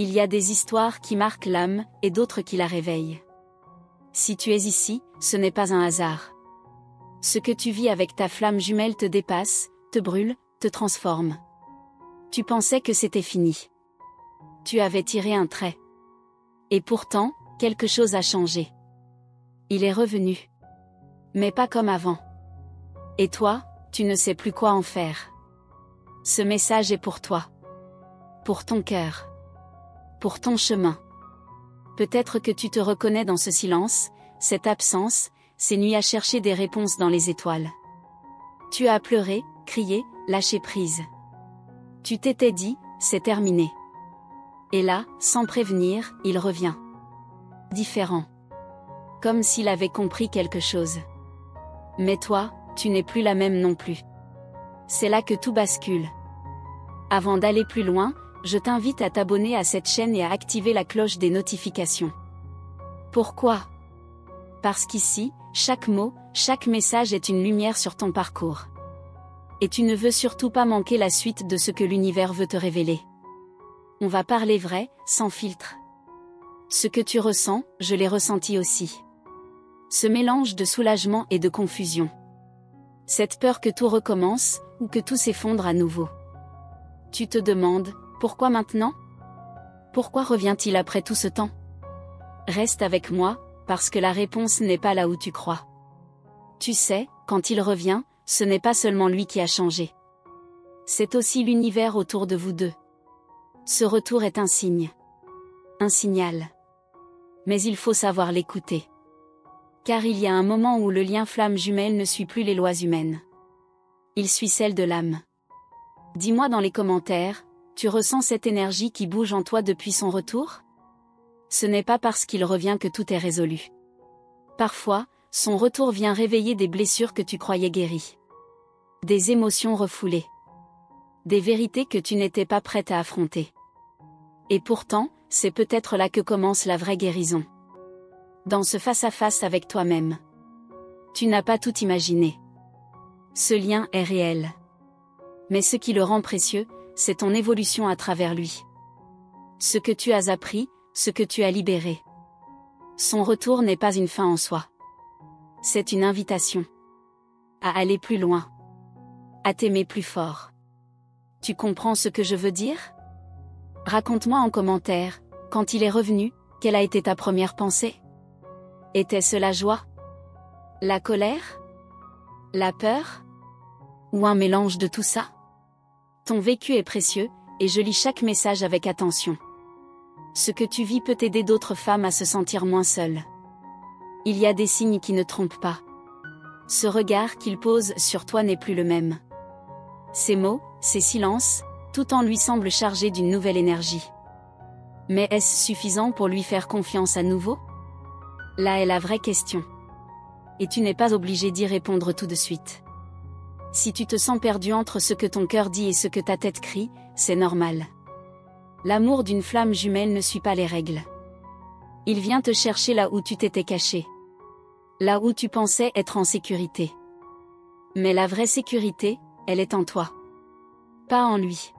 Il y a des histoires qui marquent l'âme, et d'autres qui la réveillent. Si tu es ici, ce n'est pas un hasard. Ce que tu vis avec ta flamme jumelle te dépasse, te brûle, te transforme. Tu pensais que c'était fini. Tu avais tiré un trait. Et pourtant, quelque chose a changé. Il est revenu. Mais pas comme avant. Et toi, tu ne sais plus quoi en faire. Ce message est pour toi. Pour ton cœur. Pour ton chemin. Peut-être que tu te reconnais dans ce silence, cette absence, ces nuits à chercher des réponses dans les étoiles. Tu as pleuré, crié, lâché prise. Tu t'étais dit, c'est terminé. Et là, sans prévenir, il revient. Différent. Comme s'il avait compris quelque chose. Mais toi, tu n'es plus la même non plus. C'est là que tout bascule. Avant d'aller plus loin, je t'invite à t'abonner à cette chaîne et à activer la cloche des notifications. Pourquoi ? Parce qu'ici, chaque mot, chaque message est une lumière sur ton parcours. Et tu ne veux surtout pas manquer la suite de ce que l'univers veut te révéler. On va parler vrai, sans filtre. Ce que tu ressens, je l'ai ressenti aussi. Ce mélange de soulagement et de confusion. Cette peur que tout recommence, ou que tout s'effondre à nouveau. Tu te demandes, pourquoi maintenant ? Pourquoi revient-il après tout ce temps ? Reste avec moi, parce que la réponse n'est pas là où tu crois. Tu sais, quand il revient, ce n'est pas seulement lui qui a changé. C'est aussi l'univers autour de vous deux. Ce retour est un signe. Un signal. Mais il faut savoir l'écouter. Car il y a un moment où le lien flamme jumelle ne suit plus les lois humaines. Il suit celle de l'âme. Dis-moi dans les commentaires, tu ressens cette énergie qui bouge en toi depuis son retour ? Ce n'est pas parce qu'il revient que tout est résolu. Parfois, son retour vient réveiller des blessures que tu croyais guéries. Des émotions refoulées. Des vérités que tu n'étais pas prête à affronter. Et pourtant, c'est peut-être là que commence la vraie guérison. Dans ce face-à-face avec toi-même. Tu n'as pas tout imaginé. Ce lien est réel. Mais ce qui le rend précieux, c'est ton évolution à travers lui. Ce que tu as appris, ce que tu as libéré. Son retour n'est pas une fin en soi. C'est une invitation. À aller plus loin. À t'aimer plus fort. Tu comprends ce que je veux dire ? Raconte-moi en commentaire, quand il est revenu, quelle a été ta première pensée ? Était-ce la joie ? La colère ? La peur ? Ou un mélange de tout ça ? Ton vécu est précieux, et je lis chaque message avec attention. Ce que tu vis peut aider d'autres femmes à se sentir moins seules. Il y a des signes qui ne trompent pas. Ce regard qu'il pose sur toi n'est plus le même. Ces mots, ces silences, tout en lui semble chargé d'une nouvelle énergie. Mais est-ce suffisant pour lui faire confiance à nouveau ? Là est la vraie question. Et tu n'es pas obligé d'y répondre tout de suite. Si tu te sens perdu entre ce que ton cœur dit et ce que ta tête crie, c'est normal. L'amour d'une flamme jumelle ne suit pas les règles. Il vient te chercher là où tu t'étais caché. Là où tu pensais être en sécurité. Mais la vraie sécurité, elle est en toi. Pas en lui.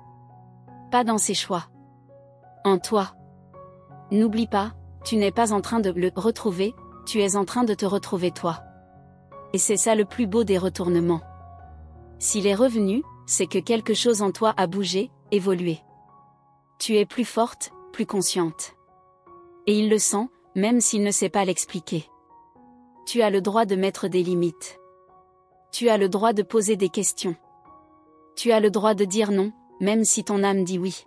Pas dans ses choix. En toi. N'oublie pas, tu n'es pas en train de le retrouver, tu es en train de te retrouver toi. Et c'est ça le plus beau des retournements. S'il est revenu, c'est que quelque chose en toi a bougé, évolué. Tu es plus forte, plus consciente. Et il le sent, même s'il ne sait pas l'expliquer. Tu as le droit de mettre des limites. Tu as le droit de poser des questions. Tu as le droit de dire non, même si ton âme dit oui.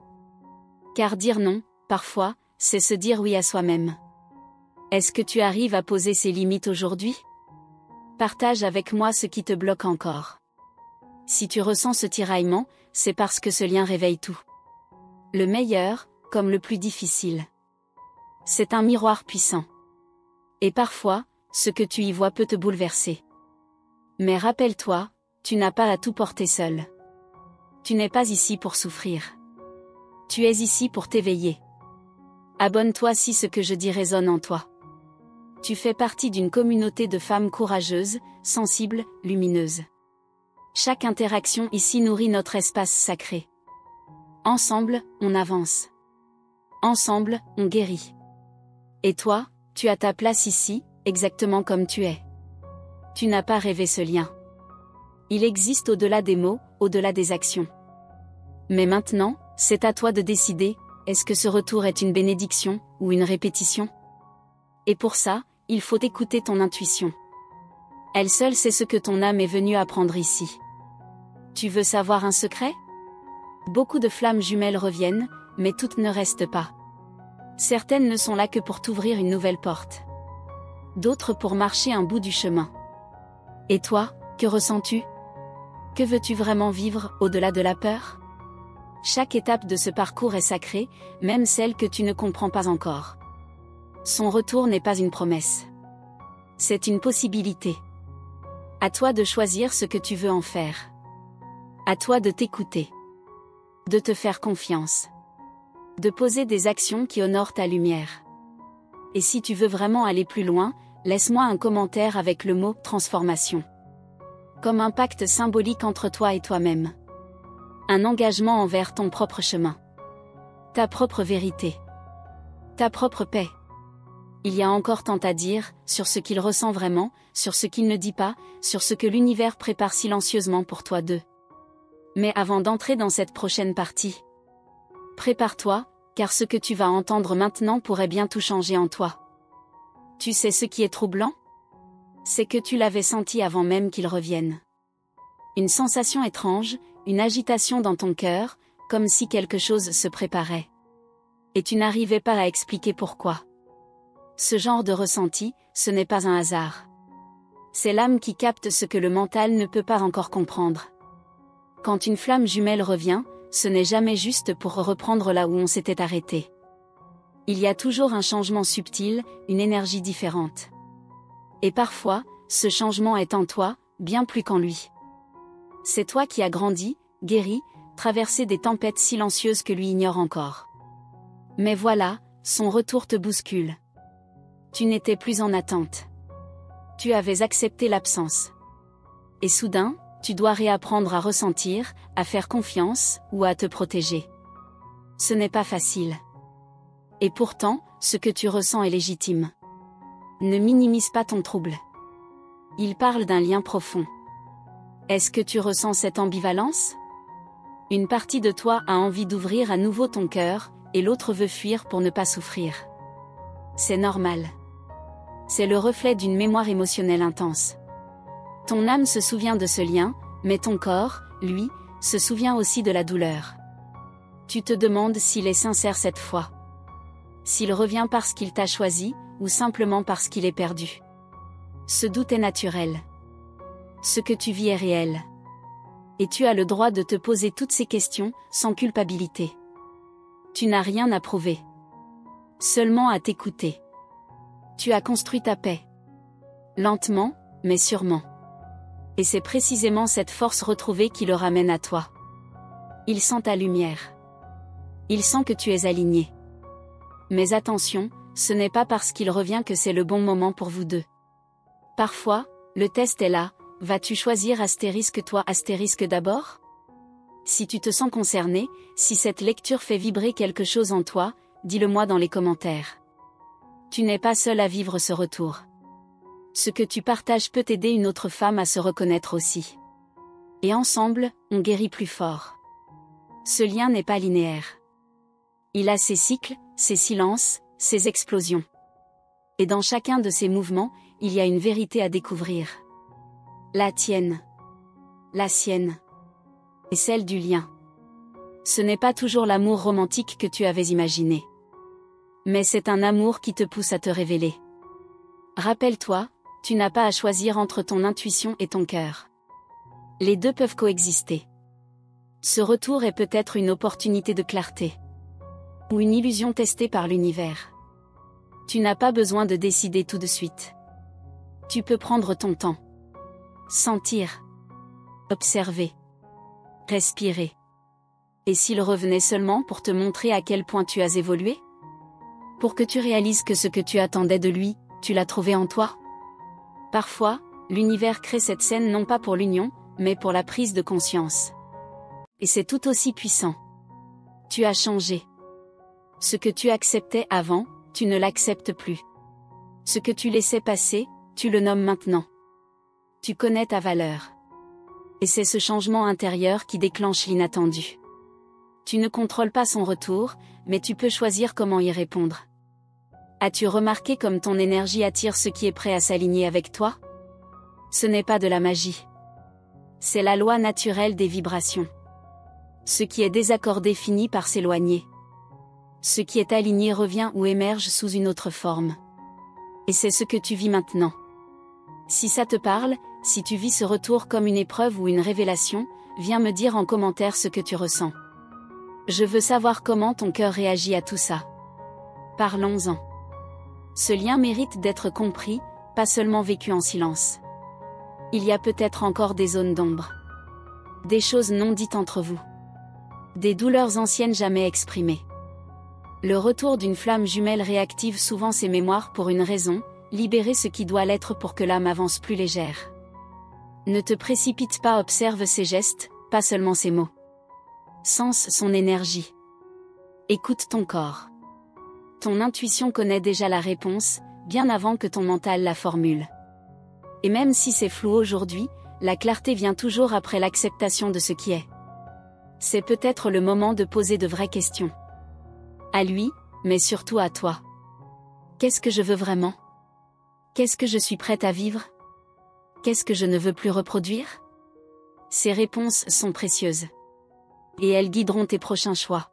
Car dire non, parfois, c'est se dire oui à soi-même. Est-ce que tu arrives à poser ces limites aujourd'hui ? Partage avec moi ce qui te bloque encore. Si tu ressens ce tiraillement, c'est parce que ce lien réveille tout. Le meilleur, comme le plus difficile. C'est un miroir puissant. Et parfois, ce que tu y vois peut te bouleverser. Mais rappelle-toi, tu n'as pas à tout porter seul. Tu n'es pas ici pour souffrir. Tu es ici pour t'éveiller. Abonne-toi si ce que je dis résonne en toi. Tu fais partie d'une communauté de femmes courageuses, sensibles, lumineuses. Chaque interaction ici nourrit notre espace sacré. Ensemble, on avance. Ensemble, on guérit. Et toi, tu as ta place ici, exactement comme tu es. Tu n'as pas rêvé ce lien. Il existe au-delà des mots, au-delà des actions. Mais maintenant, c'est à toi de décider, est-ce que ce retour est une bénédiction, ou une répétition? Et pour ça, il faut écouter ton intuition. Elle seule sait ce que ton âme est venue apprendre ici. Tu veux savoir un secret? Beaucoup de flammes jumelles reviennent, mais toutes ne restent pas. Certaines ne sont là que pour t'ouvrir une nouvelle porte. D'autres pour marcher un bout du chemin. Et toi, que ressens-tu? Que veux-tu vraiment vivre, au-delà de la peur? Chaque étape de ce parcours est sacrée, même celle que tu ne comprends pas encore. Son retour n'est pas une promesse. C'est une possibilité. À toi de choisir ce que tu veux en faire. À toi de t'écouter. De te faire confiance. De poser des actions qui honorent ta lumière. Et si tu veux vraiment aller plus loin, laisse-moi un commentaire avec le mot « transformation ». Comme un pacte symbolique entre toi et toi-même. Un engagement envers ton propre chemin. Ta propre vérité. Ta propre paix. Il y a encore tant à dire, sur ce qu'il ressent vraiment, sur ce qu'il ne dit pas, sur ce que l'univers prépare silencieusement pour toi deux. Mais avant d'entrer dans cette prochaine partie, prépare-toi, car ce que tu vas entendre maintenant pourrait bien tout changer en toi. Tu sais ce qui est troublant? C'est que tu l'avais senti avant même qu'il revienne. Une sensation étrange, une agitation dans ton cœur, comme si quelque chose se préparait. Et tu n'arrivais pas à expliquer pourquoi. Ce genre de ressenti, ce n'est pas un hasard. C'est l'âme qui capte ce que le mental ne peut pas encore comprendre. Quand une flamme jumelle revient, ce n'est jamais juste pour reprendre là où on s'était arrêté. Il y a toujours un changement subtil, une énergie différente. Et parfois, ce changement est en toi, bien plus qu'en lui. C'est toi qui as grandi, guéri, traversé des tempêtes silencieuses que lui ignore encore. Mais voilà, son retour te bouscule. Tu n'étais plus en attente. Tu avais accepté l'absence. Et soudain, tu dois réapprendre à ressentir, à faire confiance, ou à te protéger. Ce n'est pas facile. Et pourtant, ce que tu ressens est légitime. Ne minimise pas ton trouble. Il parle d'un lien profond. Est-ce que tu ressens cette ambivalence? Une partie de toi a envie d'ouvrir à nouveau ton cœur, et l'autre veut fuir pour ne pas souffrir. C'est normal. C'est le reflet d'une mémoire émotionnelle intense. Ton âme se souvient de ce lien, mais ton corps, lui, se souvient aussi de la douleur. Tu te demandes s'il est sincère cette fois. S'il revient parce qu'il t'a choisi, ou simplement parce qu'il est perdu. Ce doute est naturel. Ce que tu vis est réel. Et tu as le droit de te poser toutes ces questions, sans culpabilité. Tu n'as rien à prouver. Seulement à t'écouter. Tu as construit ta paix. Lentement, mais sûrement. Et c'est précisément cette force retrouvée qui le ramène à toi. Il sent ta lumière. Il sent que tu es aligné. Mais attention, ce n'est pas parce qu'il revient que c'est le bon moment pour vous deux. Parfois, le test est là, vas-tu choisir astérisque toi astérisque d'abord? Si tu te sens concerné, si cette lecture fait vibrer quelque chose en toi, dis-le-moi dans les commentaires. Tu n'es pas seul à vivre ce retour. Ce que tu partages peut aider une autre femme à se reconnaître aussi. Et ensemble, on guérit plus fort. Ce lien n'est pas linéaire. Il a ses cycles, ses silences, ses explosions. Et dans chacun de ces mouvements, il y a une vérité à découvrir. La tienne. La sienne. Et celle du lien. Ce n'est pas toujours l'amour romantique que tu avais imaginé. Mais c'est un amour qui te pousse à te révéler. Rappelle-toi, tu n'as pas à choisir entre ton intuition et ton cœur. Les deux peuvent coexister. Ce retour est peut-être une opportunité de clarté. Ou une illusion testée par l'univers. Tu n'as pas besoin de décider tout de suite. Tu peux prendre ton temps. Sentir. Observer. Respirer. Et s'il revenait seulement pour te montrer à quel point tu as évolué? Pour que tu réalises que ce que tu attendais de lui, tu l'as trouvé en toi? Parfois, l'univers crée cette scène non pas pour l'union, mais pour la prise de conscience. Et c'est tout aussi puissant. Tu as changé. Ce que tu acceptais avant, tu ne l'acceptes plus. Ce que tu laissais passer, tu le nommes maintenant. Tu connais ta valeur. Et c'est ce changement intérieur qui déclenche l'inattendu. Tu ne contrôles pas son retour, mais tu peux choisir comment y répondre. As-tu remarqué comme ton énergie attire ce qui est prêt à s'aligner avec toi? Ce n'est pas de la magie. C'est la loi naturelle des vibrations. Ce qui est désaccordé finit par s'éloigner. Ce qui est aligné revient ou émerge sous une autre forme. Et c'est ce que tu vis maintenant. Si ça te parle, si tu vis ce retour comme une épreuve ou une révélation, viens me dire en commentaire ce que tu ressens. Je veux savoir comment ton cœur réagit à tout ça. Parlons-en. Ce lien mérite d'être compris, pas seulement vécu en silence. Il y a peut-être encore des zones d'ombre. Des choses non dites entre vous. Des douleurs anciennes jamais exprimées. Le retour d'une flamme jumelle réactive souvent ses mémoires pour une raison, libérer ce qui doit l'être pour que l'âme avance plus légère. Ne te précipite pas, observe ses gestes, pas seulement ses mots. Sens son énergie. Écoute ton corps. Ton intuition connaît déjà la réponse, bien avant que ton mental la formule. Et même si c'est flou aujourd'hui, la clarté vient toujours après l'acceptation de ce qui est. C'est peut-être le moment de poser de vraies questions. À lui, mais surtout à toi. Qu'est-ce que je veux vraiment? Qu'est-ce que je suis prête à vivre? Qu'est-ce que je ne veux plus reproduire? Ces réponses sont précieuses. Et elles guideront tes prochains choix.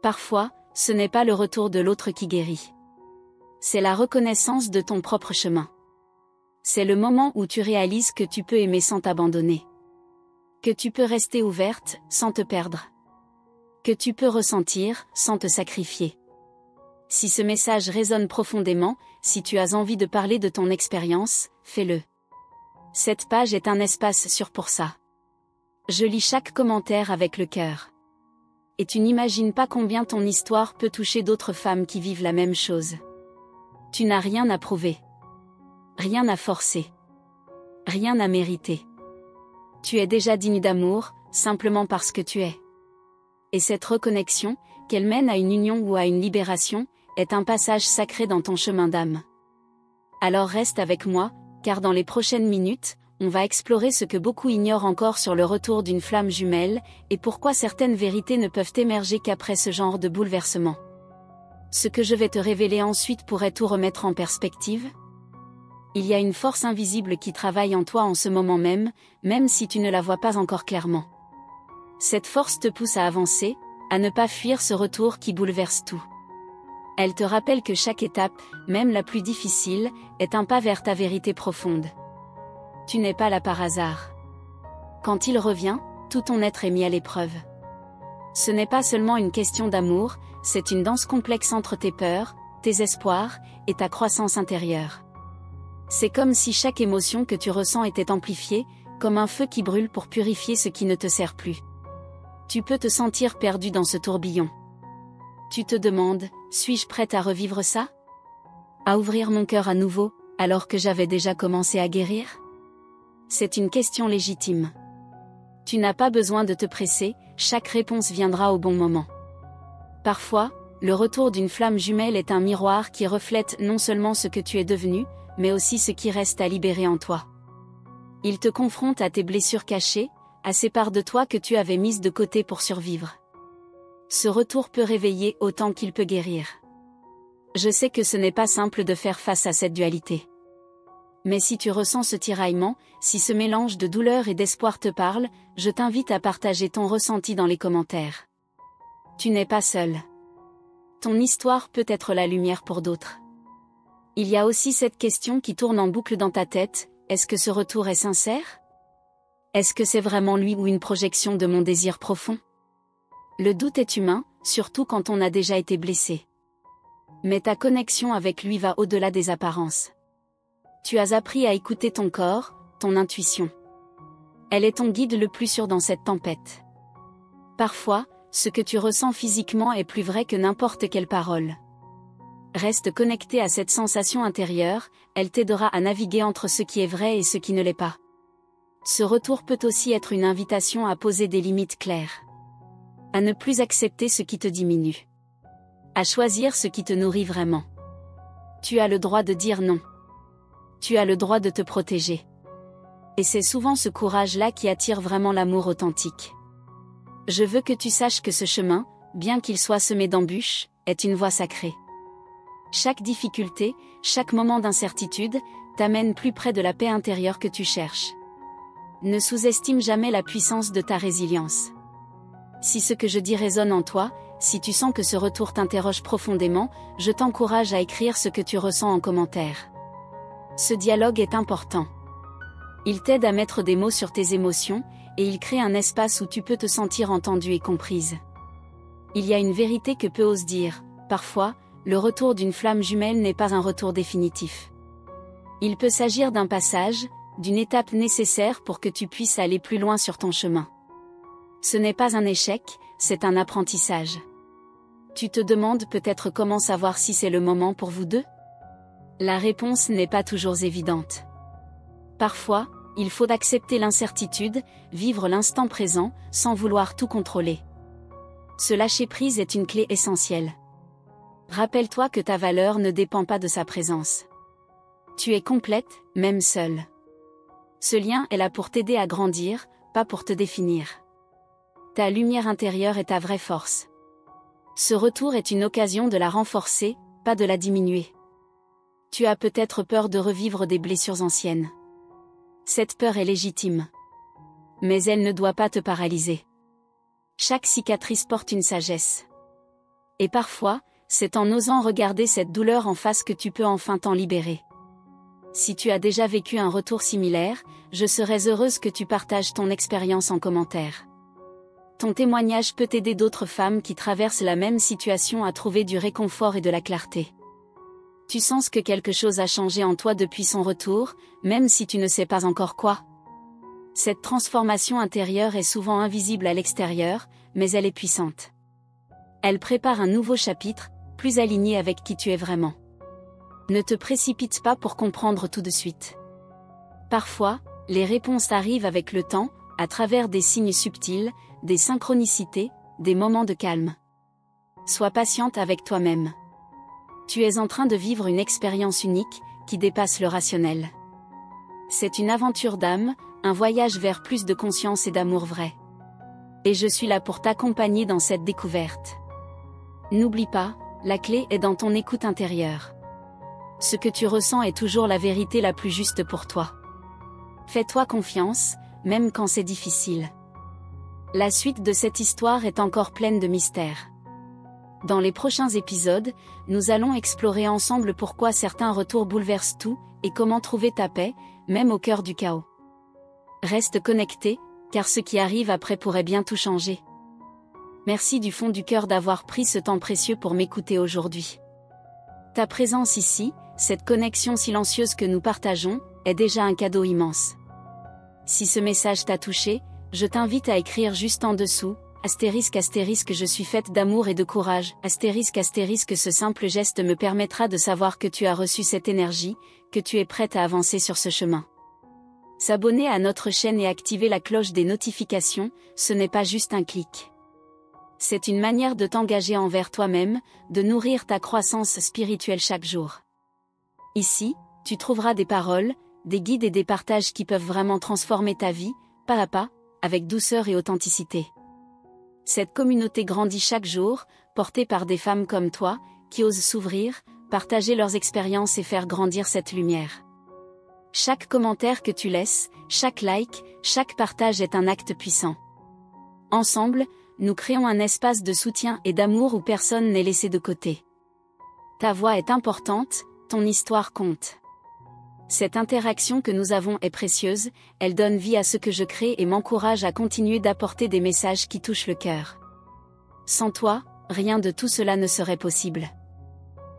Parfois, ce n'est pas le retour de l'autre qui guérit. C'est la reconnaissance de ton propre chemin. C'est le moment où tu réalises que tu peux aimer sans t'abandonner. Que tu peux rester ouverte, sans te perdre. Que tu peux ressentir, sans te sacrifier. Si ce message résonne profondément, si tu as envie de parler de ton expérience, fais-le. Cette page est un espace sûr pour ça. Je lis chaque commentaire avec le cœur. Et tu n'imagines pas combien ton histoire peut toucher d'autres femmes qui vivent la même chose. Tu n'as rien à prouver. Rien à forcer. Rien à mériter. Tu es déjà digne d'amour, simplement parce que tu es. Et cette reconnexion, qu'elle mène à une union ou à une libération, est un passage sacré dans ton chemin d'âme. Alors reste avec moi, car dans les prochaines minutes, on va explorer ce que beaucoup ignorent encore sur le retour d'une flamme jumelle, et pourquoi certaines vérités ne peuvent émerger qu'après ce genre de bouleversement. Ce que je vais te révéler ensuite pourrait tout remettre en perspective. Il y a une force invisible qui travaille en toi en ce moment même si tu ne la vois pas encore clairement. Cette force te pousse à avancer, à ne pas fuir ce retour qui bouleverse tout. Elle te rappelle que chaque étape, même la plus difficile, est un pas vers ta vérité profonde. Tu n'es pas là par hasard. Quand il revient, tout ton être est mis à l'épreuve. Ce n'est pas seulement une question d'amour, c'est une danse complexe entre tes peurs, tes espoirs, et ta croissance intérieure. C'est comme si chaque émotion que tu ressens était amplifiée, comme un feu qui brûle pour purifier ce qui ne te sert plus. Tu peux te sentir perdu dans ce tourbillon. Tu te demandes, suis-je prête à revivre ça? À ouvrir mon cœur à nouveau, alors que j'avais déjà commencé à guérir? C'est une question légitime. Tu n'as pas besoin de te presser, chaque réponse viendra au bon moment. Parfois, le retour d'une flamme jumelle est un miroir qui reflète non seulement ce que tu es devenu, mais aussi ce qui reste à libérer en toi. Il te confronte à tes blessures cachées, à ces parts de toi que tu avais mises de côté pour survivre. Ce retour peut réveiller autant qu'il peut guérir. Je sais que ce n'est pas simple de faire face à cette dualité. Mais si tu ressens ce tiraillement, si ce mélange de douleur et d'espoir te parle, je t'invite à partager ton ressenti dans les commentaires. Tu n'es pas seul. Ton histoire peut être la lumière pour d'autres. Il y a aussi cette question qui tourne en boucle dans ta tête, est-ce que ce retour est sincère? Est-ce que c'est vraiment lui ou une projection de mon désir profond? Le doute est humain, surtout quand on a déjà été blessé. Mais ta connexion avec lui va au-delà des apparences. Tu as appris à écouter ton corps, ton intuition. Elle est ton guide le plus sûr dans cette tempête. Parfois, ce que tu ressens physiquement est plus vrai que n'importe quelle parole. Reste connecté à cette sensation intérieure, elle t'aidera à naviguer entre ce qui est vrai et ce qui ne l'est pas. Ce retour peut aussi être une invitation à poser des limites claires. À ne plus accepter ce qui te diminue. À choisir ce qui te nourrit vraiment. Tu as le droit de dire non. Tu as le droit de te protéger. Et c'est souvent ce courage-là qui attire vraiment l'amour authentique. Je veux que tu saches que ce chemin, bien qu'il soit semé d'embûches, est une voie sacrée. Chaque difficulté, chaque moment d'incertitude, t'amène plus près de la paix intérieure que tu cherches. Ne sous-estime jamais la puissance de ta résilience. Si ce que je dis résonne en toi, si tu sens que ce retour t'interroge profondément, je t'encourage à écrire ce que tu ressens en commentaire. Ce dialogue est important. Il t'aide à mettre des mots sur tes émotions, et il crée un espace où tu peux te sentir entendue et comprise. Il y a une vérité que peu osent dire, parfois, le retour d'une flamme jumelle n'est pas un retour définitif. Il peut s'agir d'un passage, d'une étape nécessaire pour que tu puisses aller plus loin sur ton chemin. Ce n'est pas un échec, c'est un apprentissage. Tu te demandes peut-être comment savoir si c'est le moment pour vous deux? La réponse n'est pas toujours évidente. Parfois, il faut accepter l'incertitude, vivre l'instant présent, sans vouloir tout contrôler. Ce lâcher-prise est une clé essentielle. Rappelle-toi que ta valeur ne dépend pas de sa présence. Tu es complète, même seule. Ce lien est là pour t'aider à grandir, pas pour te définir. Ta lumière intérieure est ta vraie force. Ce retour est une occasion de la renforcer, pas de la diminuer. Tu as peut-être peur de revivre des blessures anciennes. Cette peur est légitime. Mais elle ne doit pas te paralyser. Chaque cicatrice porte une sagesse. Et parfois, c'est en osant regarder cette douleur en face que tu peux enfin t'en libérer. Si tu as déjà vécu un retour similaire, je serais heureuse que tu partages ton expérience en commentaire. Ton témoignage peut aider d'autres femmes qui traversent la même situation à trouver du réconfort et de la clarté. Tu sens que quelque chose a changé en toi depuis son retour, même si tu ne sais pas encore quoi. Cette transformation intérieure est souvent invisible à l'extérieur, mais elle est puissante. Elle prépare un nouveau chapitre, plus aligné avec qui tu es vraiment. Ne te précipite pas pour comprendre tout de suite. Parfois, les réponses arrivent avec le temps, à travers des signes subtils, des synchronicités, des moments de calme. Sois patiente avec toi-même. Tu es en train de vivre une expérience unique, qui dépasse le rationnel. C'est une aventure d'âme, un voyage vers plus de conscience et d'amour vrai. Et je suis là pour t'accompagner dans cette découverte. N'oublie pas, la clé est dans ton écoute intérieure. Ce que tu ressens est toujours la vérité la plus juste pour toi. Fais-toi confiance, même quand c'est difficile. La suite de cette histoire est encore pleine de mystères. Dans les prochains épisodes, nous allons explorer ensemble pourquoi certains retours bouleversent tout, et comment trouver ta paix, même au cœur du chaos. Reste connecté, car ce qui arrive après pourrait bien tout changer. Merci du fond du cœur d'avoir pris ce temps précieux pour m'écouter aujourd'hui. Ta présence ici, cette connexion silencieuse que nous partageons, est déjà un cadeau immense. Si ce message t'a touché, je t'invite à écrire juste en dessous, ***, je suis faite d'amour et de courage, ***, ce simple geste me permettra de savoir que tu as reçu cette énergie, que tu es prête à avancer sur ce chemin. S'abonner à notre chaîne et activer la cloche des notifications, ce n'est pas juste un clic. C'est une manière de t'engager envers toi-même, de nourrir ta croissance spirituelle chaque jour. Ici, tu trouveras des paroles, des guides et des partages qui peuvent vraiment transformer ta vie, pas à pas, avec douceur et authenticité. Cette communauté grandit chaque jour, portée par des femmes comme toi, qui osent s'ouvrir, partager leurs expériences et faire grandir cette lumière. Chaque commentaire que tu laisses, chaque like, chaque partage est un acte puissant. Ensemble, nous créons un espace de soutien et d'amour où personne n'est laissé de côté. Ta voix est importante, ton histoire compte. Cette interaction que nous avons est précieuse, elle donne vie à ce que je crée et m'encourage à continuer d'apporter des messages qui touchent le cœur. Sans toi, rien de tout cela ne serait possible.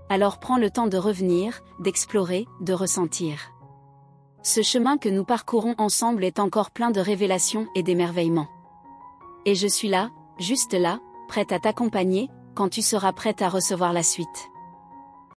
Alors prends le temps de revenir, d'explorer, de ressentir. Ce chemin que nous parcourons ensemble est encore plein de révélations et d'émerveillements. Et je suis là, juste là, prête à t'accompagner, quand tu seras prête à recevoir la suite.